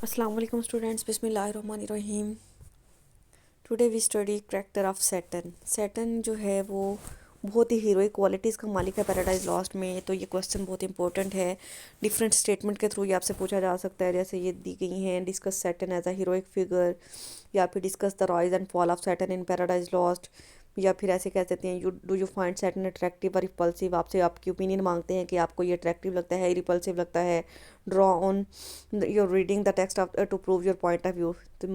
अस्सलाम वालेकुम स्टूडेंट्स, बिस्मिल्लाहिर्रहमानिर्रहीम। Today we study character of Satan. Satan जो है वो बहुत ही हीरोइक क्वालिटीज़ का मालिक है पैराडाइज लॉस्ट में। तो ये क्वेश्चन बहुत इंपॉर्टेंट है। डिफरेंट स्टेटमेंट के थ्रू ये आपसे पूछा जा सकता है, जैसे ये दी गई हैं, discuss Satan as a heroic figure, या फिर discuss the rise and fall of Satan in Paradise Lost, या फिर ऐसे कह सकते हैं you do you find Satan attractive और रिपल्सिव। आपसे आपकी ओपिनियन मांगते हैं कि आपको ये अट्रैक्टिव लगता है, रिपल्सिव लगता है। Draw on your reading the text of to prove your point of view. तो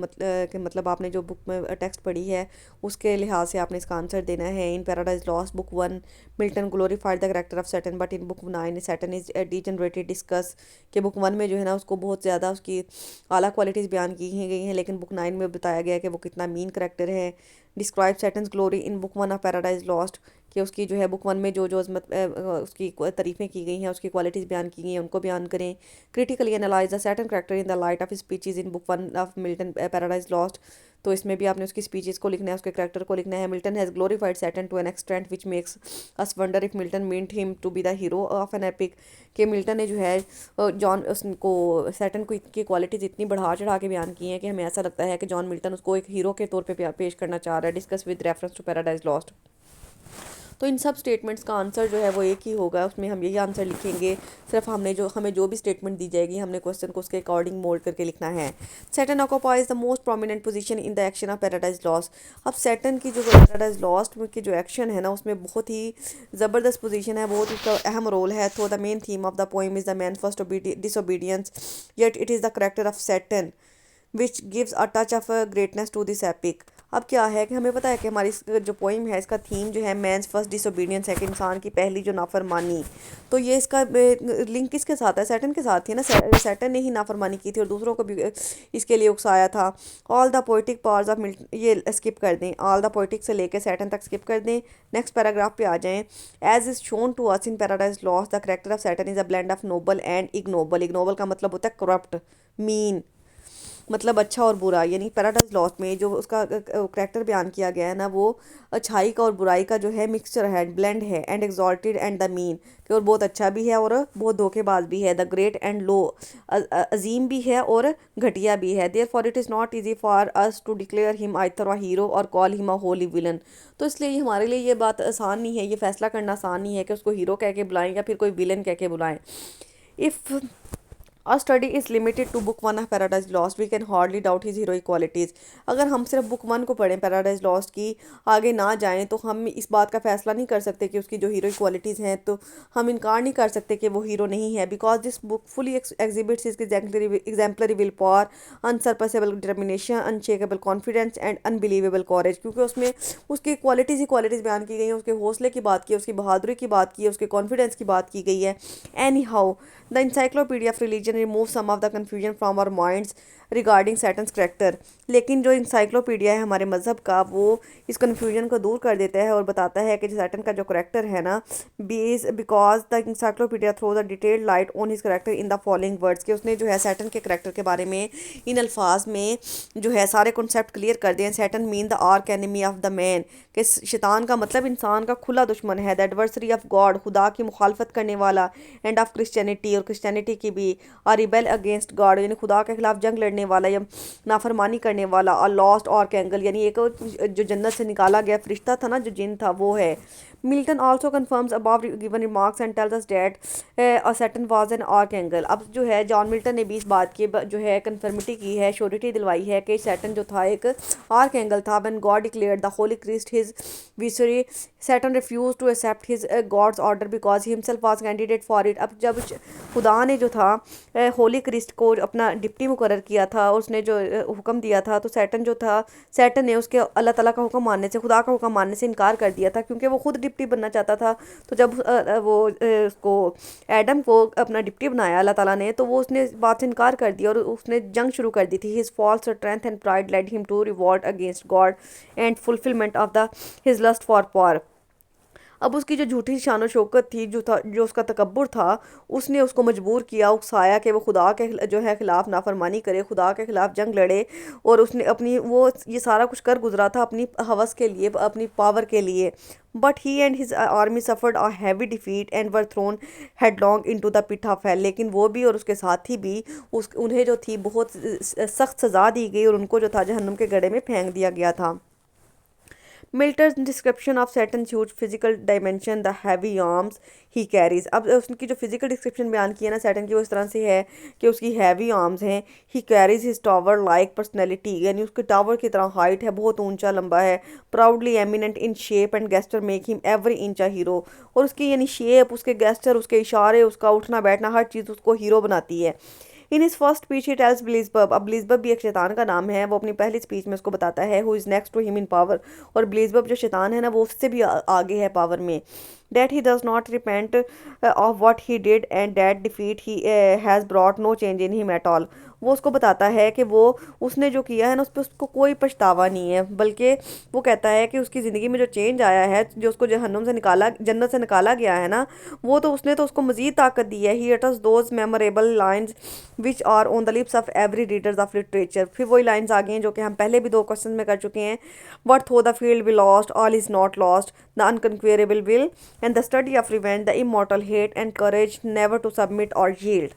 मतलब आपने जो बुक में टेक्स्ट पढ़ी है उसके लिहाज से आपने इसका आंसर देना है। In Paradise Lost book 1 Milton glorified the character of Satan, but in book 9 Satan is degenerated. Discuss के बुक 1 में जो है ना उसको बहुत ज़्यादा उसकी आला क्वालिटीज़ बयान की गई हैं, लेकिन बुक 9 में बताया गया है कि वो कितना मीन करेक्टर है। Describe Satan's glory in book 1 of Paradise Lost, कि उसकी जो है बुक 1 में जो जो उसकी तारीफ़ें की गई हैं, उसकी क्वालिटीज़ बयान की गई हैं, उनको बयान करें। Critically analyse the Saturn character in the light of speeches in book 1 of Milton paradise Lost. तो इसमें भी आपने उसकी स्पीचेस को लिखना है, उसके करेक्टर को लिखना है। Milton has glorified Satan to an extent which makes us wonder if Milton meant him to be the hero of an epic. कि मिल्टन ने जो है जॉन उसको सैटर्न को की क्वालिटीज़ इतनी बढ़ा चढ़ा के बयान की हैं कि हमें ऐसा लगता है कि जॉन मिल्टन उसको एक हीरो के तौर पे पेश करना चाह रहा है। Discuss with reference to Paradise Lost. तो इन सब स्टेटमेंट्स का आंसर जो है वो एक ही होगा, उसमें हम यही आंसर लिखेंगे। सिर्फ हमें जो भी स्टेटमेंट दी जाएगी हमने क्वेश्चन को उसके अकॉर्डिंग मोल्ड करके लिखना है। Saturn occupies the most prominent position in the action of Paradise lost. अब सैटर्न की जो पैराडाइज लॉस्ट की जो एक्शन है ना उसमें बहुत ही ज़बरदस्त पोजीशन है, बहुत ही अहम रोल है। तो the main theme of the poem is the man first disobedience, yet it is the character of Satan which gives a touch of greatness to this epic. अब क्या है कि हमें पता है कि हमारी जो पोइम है इसका थीम जो है मैंस फर्स्ट डिसोबीडियंस है, कि इंसान की पहली जो नाफरमानी। तो ये इसका लिंक किसके साथ है? सैटर्न के साथ ही है ना। सैटर्न ने ही नाफरमानी की थी और दूसरों को भी इसके लिए उकसाया था। All the poetic parts of Milton, ये स्किप कर दें, ऑल द पोइटिक से लेकर सैटर्न तक स्किप कर दें। नेक्स्ट पैराग्राफ पे आ जाएं। As is shown to us in Paradise Lost the character of Satan is a blend of noble and ignoble. Ignoble का मतलब होता है करप्ट, मीन, मतलब अच्छा और बुरा। यानी पैराडाइज लॉस्ट में जो उसका करैक्टर बयान किया गया है ना वो अच्छाई का और बुराई का जो है मिक्सचर है, ब्लेंड है। And exalted and the mean, कि और बहुत अच्छा भी है और बहुत धोखेबाज भी है। द ग्रेट एंड लो, अजीम भी है और घटिया भी है। Therefore it is not easy for us to declare him either a hero or call him a holy villain. तो इसलिए हमारे लिए ये बात आसान नहीं है, ये फैसला करना आसान नहीं है कि उसको हीरो कह के बुलाएं या फिर कोई विलन कह के बुलाएं। If our study is limited to book 1 of Paradise Lost, we can hardly doubt his heroic qualities। अगर हम सिर्फ बुक 1 को पढ़ें पैराडाइज लॉस्ट की, आगे ना जाएं, तो हम इस बात का फैसला नहीं कर सकते कि उसकी जो हीरोइक क्वालिटीज़ हैं, तो हम इनकार नहीं कर सकते कि वो हीरो नहीं है। Because this book fully exhibits his exemplary will power, unsurpassable determination, unshakable confidence and unbelievable courage. क्योंकि उसमें उसकी क्वालिटीज़ ही क्वालिटीज़ बयान की गई हैं, उसके हौसले की बात की है, उसकी बहादुरी की बात की है, उसके कॉन्फिडेंस की बात की गई है। Any how the encyclopedia of religion remove some of the confusion from our minds regarding Saturn's character। लेकिन जो इंसाइक्लोपीडिया है हमारे मज़हब का वो इस कन्फ्यूजन को दूर कर देता है और बताता है कि सैटर्न का जो करेक्टर है ना, बीज because the encyclopedia throw the detailed light on his character in the following words. के उसने जो है सैटर्न के करेक्टर के बारे में इन अल्फाज में जो है सारे कॉन्सेप्ट क्लियर कर दिए। Saturn mean the arc enemy of the man, कि शैतान का मतलब इंसान का खुला दुश्मन है। द एडवर्सरी ऑफ गॉड, खुदा की मुखालफत करने वाला। एंड ऑफ क्रिश्चियनिटी, और क्रिश्चियनिटी की भी। और रिबेल अगेंस्ट गॉड, यानी खुदा के खिलाफ जंग लड़ने वाला या नाफरमानी करने वाला। और लॉस्ट आर्कएंगल, यानी एक जो जन्नत से निकाला गया फरिश्ता था ना, जो जिन था, वो है। Milton also confirms above given remarks and tells us that Satan was an archangel. अब जो है जॉन मिल्टन ने भी इस बात की जो है कन्फर्मिटी की है, श्योरिटी दिलवाई है कि सैटर्न जो था एक आर्कएंगल था। When God declared the holy Christ his viceroy, Satan refuse to accept his God's order because he himself was candidate for it. अब जब खुदा ने जो था होली क्रिस्ट को अपना डिप्टी मुकर्रर किया था, उसने जो हुक्म दिया था, तो सैटर्न ने उसके अल्लाह ताला का हुक्म मानने से, खुदा का हुक्म मानने से इनकार कर दिया था, क्योंकि वो खुद डिप्टी बनना चाहता था। तो जब उसको एडम को अपना डिप्टी बनाया अल्लाह ताला ने, तो वो उसने इस बात से इनकार कर दिया और उसने जंग शुरू कर दी थी। His false strength and pride led him to revolt against God and fulfilment of the his lust for power. अब उसकी जो झूठी शान और शौकत थी, जो था, जो उसका तकब्बुर था, उसने उसको मजबूर किया, उकसाया कि वो खुदा के जो है खिलाफ नाफरमानी करे, खुदा के खिलाफ जंग लड़े। और उसने अपनी वो ये सारा कुछ कर गुजरा था अपनी हवस के लिए, अपनी पावर के लिए। But he and his army suffered a heavy defeat and were thrown headlong into the pit of hell. लेकिन वो भी और उसके साथी भी उन्हें जो थी बहुत सख्त सज़ा दी गई और उनको जो था जहन्नुम के गड्ढे में फेंक दिया गया था। Milton's description of Satan's huge physical dimension, the heavy arms he carries. अब उसकी जो फिजिकल डिस्क्रिप्शन बयान की है ना सैटर्न की, वो इस तरह से है कि उसकी हैवी आर्म्स हैं। He carries his tower like personality, यानी उसके टावर की तरह हाइट है, बहुत ऊंचा लंबा है। Proudly eminent in shape and gesture make him every inch a hero. और उसकी यानी शेप, उसके गेस्टर, उसके इशारे, उसका उठना बैठना, हर चीज़ उसको हीरो बनाती है। In his first speech he tells Beelzebub, अब ब्लीजबब भी एक शैतान का नाम है, वो अपनी पहली स्पीच में उसको बताता है who is next to him in power. और ब्लीजबब जो शैतान है ना, वो उससे भी आगे है पावर में। that he does not repent of what he did and that defeat he has brought no change in him at all। वो उसको बताता है कि वो उसने जो किया है ना उस पर उसको कोई पछतावा नहीं है, बल्कि वो कहता है कि उसकी ज़िंदगी में जो चेंज आया है, जो उसको जहन्नुम से निकाला, जन्नत से निकाला गया है ना, वो तो उसने तो उसको मज़ीद ताकत दी है। He utters those memorable lines which are on the lips of every readers of literature. फिर वही लाइन्स आ गई हैं जो कि हम पहले भी 2 क्वेश्चन में कर चुके हैं। What though the field be lost all is not lost, the unconquerable will and the study of revenge, the immortal hate and courage never to submit or yield।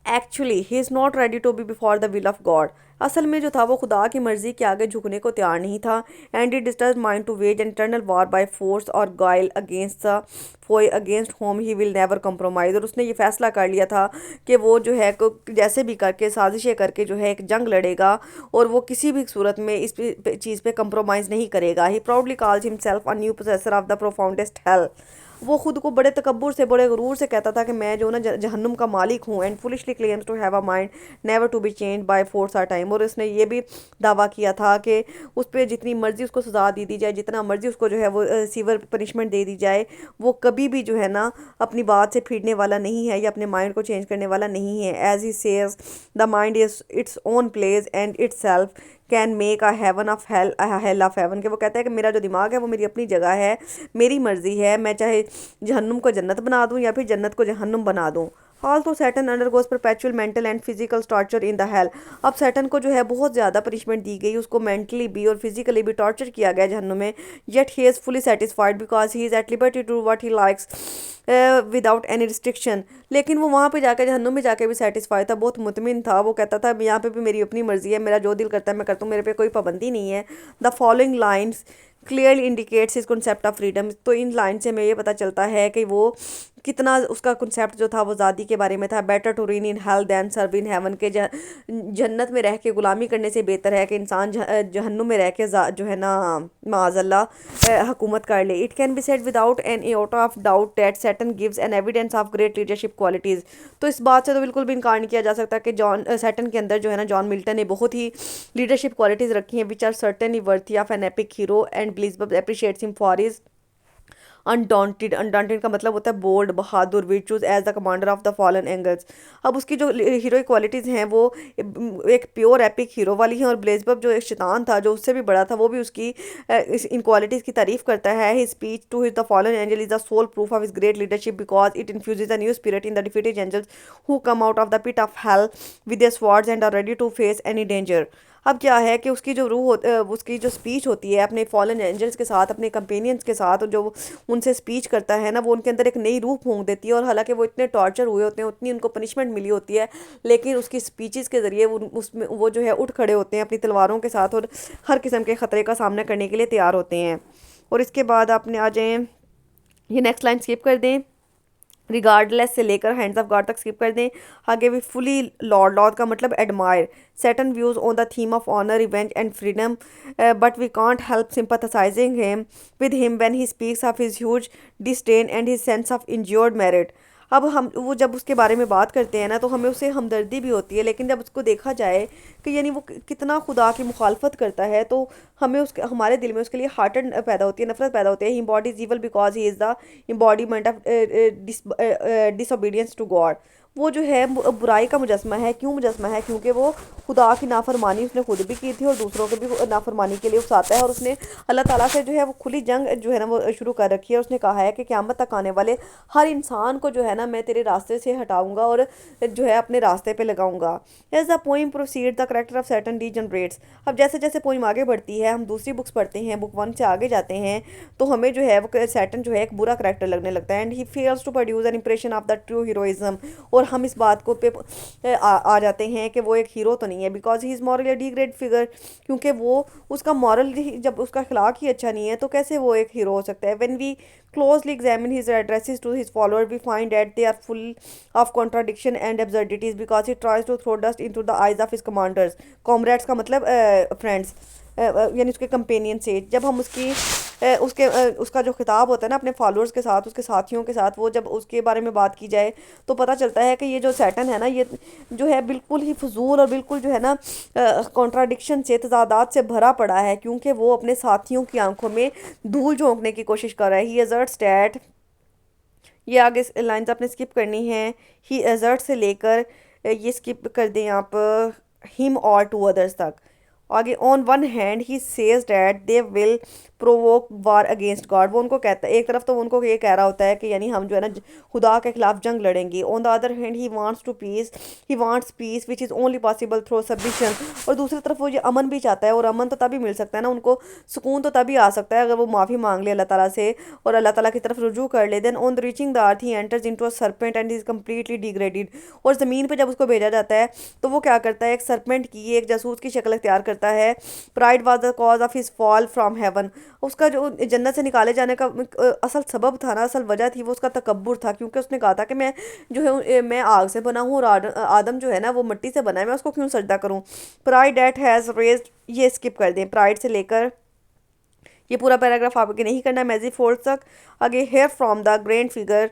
Actually he is not ready to be before the will of God. असल में जो था वो खुदा की मर्जी के आगे झुकने को तैयार नहीं था। And it disturb mind to wage an internal war by force or guile against the foe against whom he will never compromise. और उसने ये फैसला कर लिया था कि वो जो है जैसे भी करके साजिशें करके जो है एक जंग लड़ेगा और वो किसी भी सूरत में इस चीज़ पे कम्प्रोमाइज़ नहीं करेगा। He proudly calls himself a new possessor of the profoundest hell. वो खुद को बड़े तकब्बुर से, बड़े गुरूर से कहता था कि मैं जो ना जहन्नुम का मालिक हूँ। And foolishly claims to have a mind never to be change by force or time. और उसने ये भी दावा किया था कि उस पर जितनी मर्जी उसको सज़ा दी दी जाए, जितना मर्जी उसको जो है वो सीवर पनिशमेंट दे दी जाए, वो कभी भी जो है ना अपनी बात से फिरने वाला नहीं है या अपने माइंड को चेंज करने वाला नहीं है। As he says the mind is its own place and its self can make a heaven of hell, hell of heaven. के वो कहता है कि मेरा जो दिमाग है वो मेरी अपनी जगह है, मेरी मर्जी है, मैं चाहे जहन्नुम को जन्नत बना दूं या फिर जन्नत को जहन्नुम बना दूं। Also Saturn undergoes perpetual mental and physical torture in the hell. अब सैटर्न को जो है बहुत ज़्यादा पनिशमेंट दी गई, उसको मेंटली भी और फिजिकली भी टॉर्चर किया गया जहन्नुम में। Yet he is fully satisfied because he is at liberty to what he likes without any restriction. लेकिन वो वहाँ पे जाकर जहन्नुम में जाके भी सेटिस्फाई था, बहुत मुतमिन था। वो कहता था यहाँ पे भी मेरी अपनी मर्जी है, मेरा जो दिल करता है मैं करता हूँ, मेरे पे कोई पाबंदी नहीं है। The following lines clearly indicates his concept of freedom. तो इन लाइन से हमें ये पता चलता है कि वो कितना उसका कॉन्सेप्ट जो था वो आज़ादी के बारे में था। Better to reign in hell than serve in heaven, के जन्नत में रह के गुलामी करने से बेहतर है कि इंसान जहन्नुम में रह के जो है ना माअज़ल्लाह हुकूमत कर ले। It can be said without an iota of doubt that Satan gives an evidence of great leadership qualities. तो इस बात से तो बिल्कुल भी इनकार नहीं किया जा सकता कि सैटर्न के अंदर जो है ना जॉन मिल्टन ने बहुत ही लीडरशिप क्वालिटीज़ रखी हैं which are certainly worthy of an epic hero. And Beelzebub appreciates him for his undaunted. Undaunted का मतलब होता है बोल्ड, बहादुर, virtues as the commander of the fallen angels. अब उसकी जो हीरोइक क्वालिटीज़ हैं वो एक प्योर एपिक हीरो वाली हैं। और ब्लेजबब जो एक शैतान था जो उससे भी बड़ा था, वो भी उसकी इन क्वालिटीज़ की तारीफ करता है। His speech to his the fallen angel is the sole proof of his great leadership because it infuses a new spirit in the defeated angels who come out of the pit of hell with their swords and are ready to face any danger. अब क्या है कि उसकी जो उसकी जो speech होती है अपने फॉलन एंजल्स के साथ, अपने कंपेनियंस के साथ, और जो उनसे स्पीच करता है ना, वो उनके अंदर एक नई रूह फूंक देती है। और हालांकि वो इतने टॉर्चर हुए होते हैं, उतनी उनको पनिशमेंट मिली होती है, लेकिन उसकी स्पीचेस के ज़रिए उसमें वो जो है उठ खड़े होते हैं अपनी तलवारों के साथ और हर किस्म के ख़तरे का सामना करने के लिए तैयार होते हैं। और इसके बाद आपने आ जाएँ, ये नेक्स्ट लाइन स्किप कर दें, रिगार्डलेस से लेकर हैंड्स ऑफ गॉड तक स्किप कर दें। आगे भी फुली लॉर्ड, लॉर्ड का मतलब admire. certain views on the theme of honor, revenge and freedom, but we can't help sympathizing with him when he speaks of his huge disdain and his sense of injured merit। अब हम वो जब उसके बारे में बात करते हैं ना तो हमें उससे हमदर्दी भी होती है, लेकिन जब उसको देखा जाए कि यानी वो कितना खुदा की मुखालफत करता है तो हमें उसके हमारे दिल में उसके लिए हार्टेड पैदा होती है, नफरत पैदा होती है। He embodies evil because he is the embodiment of disobedience to God. वो जो है बुराई का मुजस्मा है। क्यों मुजस्मा है? क्योंकि वो खुदा की नाफरमानी उसने खुद भी की थी और दूसरों को भी नाफरमानी के लिए उकसाता है, और उसने अल्लाह ताला से जो है वो खुली जंग जो है ना वो शुरू कर रखी है। उसने कहा है कि क़यामत तक आने वाले हर इंसान को जो है ना मैं तेरे रास्ते से हटाऊंगा और जो है अपने रास्ते पे लगाऊंगा। As the poem proceed the character of Satan degenerates. अब जैसे जैसे पोइम आगे बढ़ती है, हम दूसरी बुक्स पढ़ते हैं, बुक 1 से आगे जाते हैं, तो हमें जो है वो सैटर्न जो है एक बुरा करेक्टर लगने लगता है। And he fails to produce an impression of the true heroism. और हम इस बात को आ जाते हैं कि वो एक हीरो तो नहीं है, because he is morally degrade figure. क्योंकि वो उसका मॉरल जब उसका अखलाक ही अच्छा नहीं है तो कैसे वो एक हीरो हो सकता है। When we closely examine his addresses to his followers, we find that they are full of contradiction and absurdities because he tries to throw dust into the eyes of his commanders. Comrades का मतलब friends, यानी उसके companion से। जब हम उसका जो खिताब होता है ना अपने फॉलोअर्स के साथ, उसके साथियों के साथ, वो जब उसके बारे में बात की जाए तो पता चलता है कि ये जो सैटन है ना, ये जो है बिल्कुल ही फजूल और बिल्कुल जो है ना कॉन्ट्राडिक्शन से, तजादात से भरा पड़ा है, क्योंकि वो अपने साथियों की आंखों में धूल झोंकने की कोशिश कर रहा है। ही एजर्ट्स डैट, ये आगे लाइंस आपने स्किप करनी है। ही एजर्ट से लेकर ये स्किप कर दें आप हिम और टू अदर्स तक। आगे on one hand he says that they will provoke war against God. वो उनको कहता है, एक तरफ तो उनको ये कह रहा होता है कि यानी हम जो है ना खुदा के खिलाफ जंग लड़ेंगे। On the other hand he wants peace which is only possible through submission. और दूसरी तरफ वो ये अमन भी चाहता है, और अमन तो तभी मिल सकता है ना उनको, सुकून तो तभी आ सकता है अगर वो माफ़ी मांग ले अल्लाह ताला से और अल्लाह ताला की तरफ रुजू कर ले। Then on the reaching the earth he enters into a serpent and is completely degraded. और ज़मीन पे जब उसको भेजा जाता है तो वो क्या करता है, एक सरपेंट की, एक जासूस की शक्ल इख्तियार करता है। Pride was the cause of his fall from heaven. उसका जो जन्नत से निकाले जाने का असल सबब था ना, असल वजह थी वो उसका तकब्बुर था, क्योंकि उसने कहा था कि मैं जो है मैं आग से बना हूँ और आदम जो है ना वो मिट्टी से बना है, मैं उसको क्यों सजदा करूँ। प्राइड डेट हैज़ रेज्ड, ये स्किप कर दें, प्राइड से लेकर ये पूरा पैराग्राफ आपके नहीं करना है मैजी फोर्थ तक। आगे here from the grand figure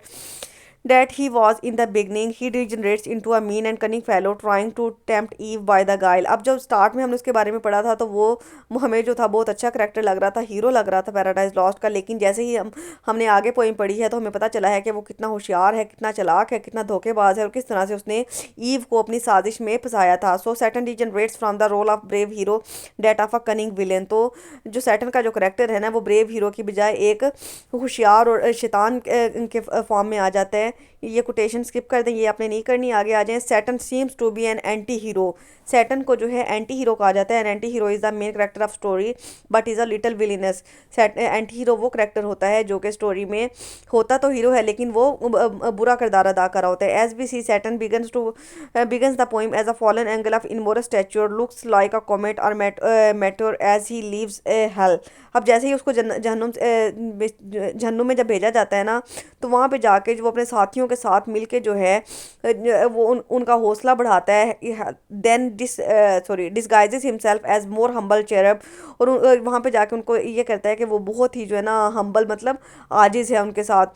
that he was in the beginning he degenerates into a mean and cunning fellow trying to tempt Eve by the guile। अब जब स्टार्ट में हमने उसके बारे में पढ़ा था तो वो हमें जो था बहुत अच्छा करेक्टर लग रहा था, हीरो लग रहा था पैराडाइज लॉस्ट का। लेकिन जैसे ही हमने आगे पोइम पढ़ी है तो हमें पता चला है कि वो कितना होशियार है, कितना चालाक है, कितना धोखेबाज है, और किस तरह से उसने ईव को अपनी साजिश में फंसाया था। So Satan degenerates from the role of brave hero that of a cunning villain. तो जो सैटन का जो करेक्टर है ना वो ब्रेव हीरो की बजाय एक होशियार और शैतान के फॉर्म में आ जाता है। ये कोटेशन स्किप कर दें, ये आपने नहीं करनी। आगे आ जाएं। Satan seems to be an anti hero. Satan को जो है एंटी हीरो कहा जाता है। An anti hero is the main character of story but is a little villainous. Anti hero वो करेक्टर होता है जो कि स्टोरी में होता तो हीरो है लेकिन वो बुरा किरदार अदा कर रहा होता है। As we see Satan begins the poem as a fallen angel of enormous stature looks like a comet or meteor as he leaves hell. अब जैसे ही उसको जहन्नुम में जब भेजा जाता है ना तो वहाँ पे जाके जो वो अपने साथियों के साथ मिलके जो है वो उनका हौसला बढ़ाता है। Then disguises himself as more humble cherub. और वहाँ पे जाके उनको ये करता है कि वो बहुत ही जो है ना हम्बल मतलब आजिज़ है उनके साथ।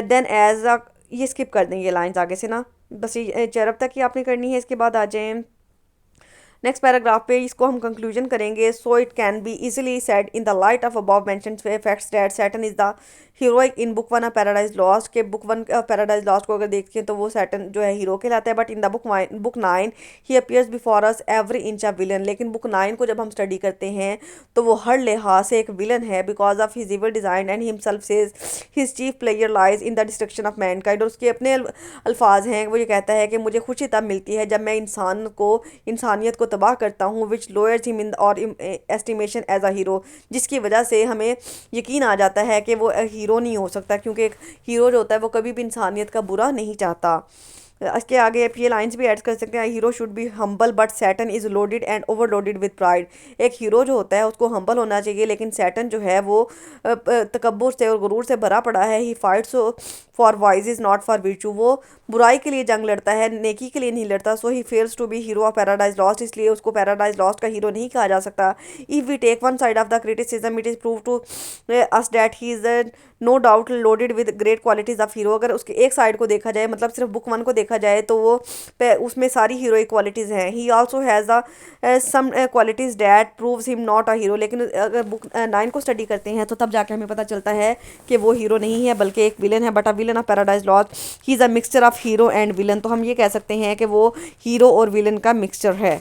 देन एज अ, ये स्किप कर देंगे लाइंस आगे से ना, बस ये चेरब तक ही आपने करनी है। इसके बाद आ जाएँ नेक्स्ट पैराग्राफ पे, इसको हम कंक्लूजन करेंगे। So it can be easily said in the light of above mentioned facts that Satan is the heroic in book 1 paradise lost. के बुक 1 पैराडाइज लॉस्ट को अगर देखते हैं तो वो सैटन जो है हीरो कहलाता है। But in the book 9 he appears before us every inch of villain. लेकिन बुक 9 को जब हम स्टडी करते हैं तो वो हर लिहाज से एक विलन है, because of his evil design and himself says his chief player lies in the destruction of Mankind. और उसके अपने अल्फाज हैं, वो ये कहता है कि मुझे खुशी तब मिलती है जब मैं इंसानियत को तबाह करता हूँ, विच लोअर्स हिम इन और एस्टिमेशन एज अ हीरो। जिसकी वजह से हमें यकीन आ जाता है कि वो हीरो नहीं हो सकता, क्योंकि एक हीरो जो होता है वो कभी भी इंसानियत का बुरा नहीं चाहता। इसके आगे आप ये लाइंस भी ऐड कर सकते हैं। Hero should be humble but Satan is loaded and overloaded with pride. एक हीरो जो होता है उसको हम्बल होना चाहिए, लेकिन सैटन जो है वो तकब्बुर से और गुरूर से भरा पड़ा है। ही fights for wise is not for virtue। वो बुराई के लिए जंग लड़ता है, नेकी के लिए नहीं लड़ता। So he fails to be hero of Paradise Lost, इसलिए उसको पैराडाइज लॉस्ट का हीरो नहीं कहा जा सकता। If we take one side of the criticism it is prove to us that he is no doubt loaded with great qualities of hero. अगर उसके एक साइड को देखा जाए, मतलब सिर्फ बुक 1 को देखा देखा जाए तो वो उसमें सारी हीरोइक क्वालिटीज़ हैं। He also has the some qualities that proves him not a hero. लेकिन अगर बुक 9 को स्टडी करते हैं तो तब जाके हमें पता चलता है कि वो हीरो नहीं है बल्कि एक विलन है, but a villain of Paradise lost. He is a mixture of hero and villain. तो हम ये कह सकते हैं कि वो हीरो और विलन का मिक्सचर है।